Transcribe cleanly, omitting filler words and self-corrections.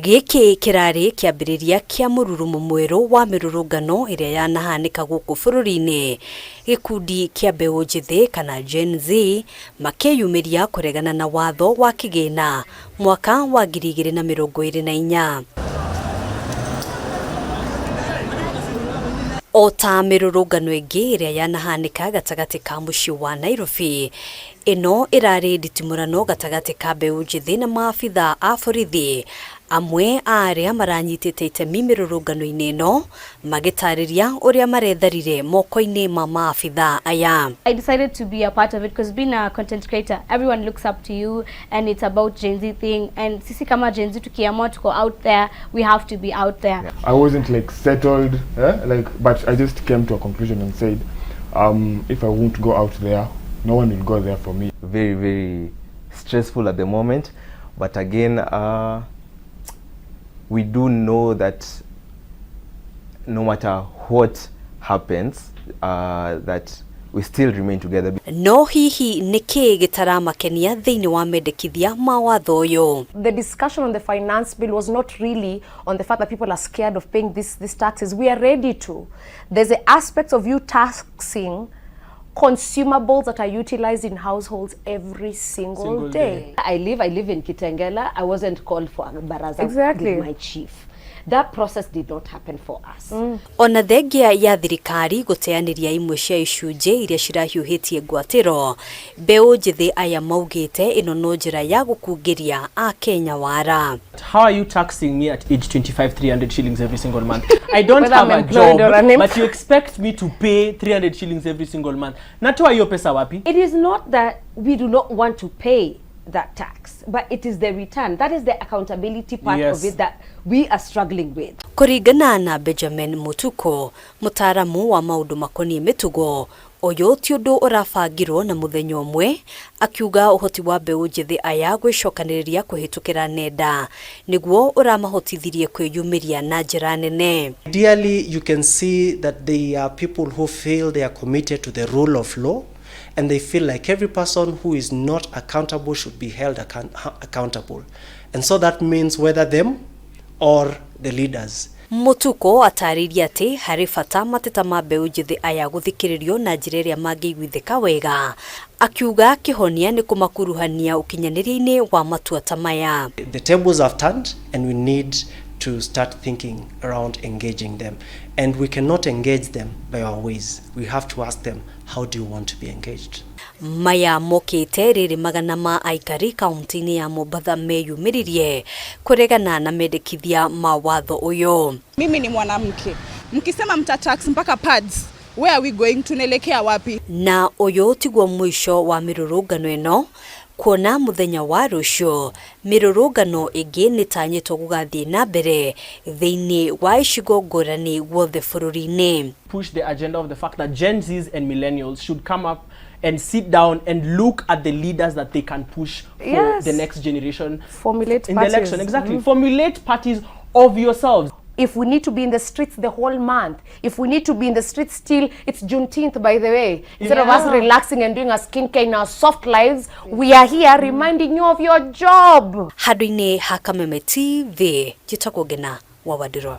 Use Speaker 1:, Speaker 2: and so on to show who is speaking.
Speaker 1: Giki kirari kiambiriria kia mururumo mweru wa mirurungano iria yanahanika guku bururi-ini. Gikundi kia MBEU njithi kana Gen Z makiyumiria kuregana na watho wa KIGINA mwaka wa 2024. Ota mirurungano ingi iria yanahanika gatagati ka mucii wa Nairobi, ino irari nditimurano gatagati ka MBEU njithi na maabitha a borithi. Amwe aria maranyitite itemi mirurungano-ini ino magitariria uria maretharire moko-ini ma maabitha aya.
Speaker 2: I decided to be a part of it because being a content creator, everyone looks up to you and it's about Gen Z thing, and sisi kama Gen Z tukiamua to go out there, we have to be out there.
Speaker 3: Yeah. I wasn't like settled, but I just came to a conclusion and said, if I won't go out there, no one will go there for me.
Speaker 4: Very, very stressful at the moment, but again, we do know that no matter what happens, that we still remain together.
Speaker 1: No hihi niki gitaramakenia thiini wa mendekithia ma watho uyu.
Speaker 5: The discussion on the finance bill was not really on the fact that people are scared of paying these taxes. We are ready to. There's the aspects of you taxing consumables that are utilized in households every single day.
Speaker 6: I live in Kitengela. I wasn't called for a baraza
Speaker 5: exactly
Speaker 6: with my chief. That process did not happen for us.
Speaker 1: Ona thengia ya thirikari guteaniria imwe cia icunje iria cirahiuhitie ngwatiro, MBEU njithi aya maugite ino no njira ya gukungiria a Kenya wara.
Speaker 7: How are you taxing me at age 25 300 shillings every single month? I don't have a job, but you expect me to pay 300 shillings every single month. Natoa hiyo pesa wapi?
Speaker 6: It is not that we do not want to pay that tax, but it is the return. That is the accountability part of it that we are struggling with.
Speaker 1: Kuringana na Benjamin Mutuko, mutaramu wa maundu makoni mitugo, oyo ti undu urabangirwo na muthenyo umwe, akiuga uhoti wa MBEU njithi aya gwicokaniriria kuhitukira nenda niguo uramahotithirie kwiyumiria na njira nene.
Speaker 8: Ideally, you can see that they are people who feel they are committed to the rule of law, and they feel like every person who is not accountable should be held accountable. And so that means whether them or the leaders.
Speaker 1: Mutuko atariria ati hari bata mateta ma MBEU njithi aya guthikiririo na njira iria mangĩiguithĩka wega, akiuga kihonia ni kumakuruhania ukinyanĩria-inĩ wa matua ta maya.
Speaker 8: The tables have turned and we need to start thinking around engaging them, and we cannot engage them by our ways. We have to ask them, how do you want to be engaged?
Speaker 1: Maya mokite riri magana ma aikari kaunti-ini ya Mombasa meyumiririe kuregana na mendekithia ma watho uyu.
Speaker 9: Mimi ni mwanamke, mkisema mtatax mpaka pads, where are we going? Tunaelekea wapi?
Speaker 1: Na uyu tiguo mwisho wa mirurungano ino, kuona muthenya wa rucio mirurungano ingi nitanyitwo gugathie na mbere thiini wa icigo ngurani guothe bururi-ini.
Speaker 7: Push the agenda of the fact that Gen Zs and millennials should come up and sit down and look at the leaders that they can push for the next generation.
Speaker 5: Formulate
Speaker 7: in
Speaker 5: parties.
Speaker 7: The election. Exactly. Formulate parties of yourselves.
Speaker 5: If we need to be in the streets the whole month, if we need to be in the streets still, it's Juneteenth, by the way. Instead of us relaxing and doing our skincare in our soft lives, we are here reminding you of your job.
Speaker 1: Hadwini Hakameme TV, Jitako Gena, Wawadiro.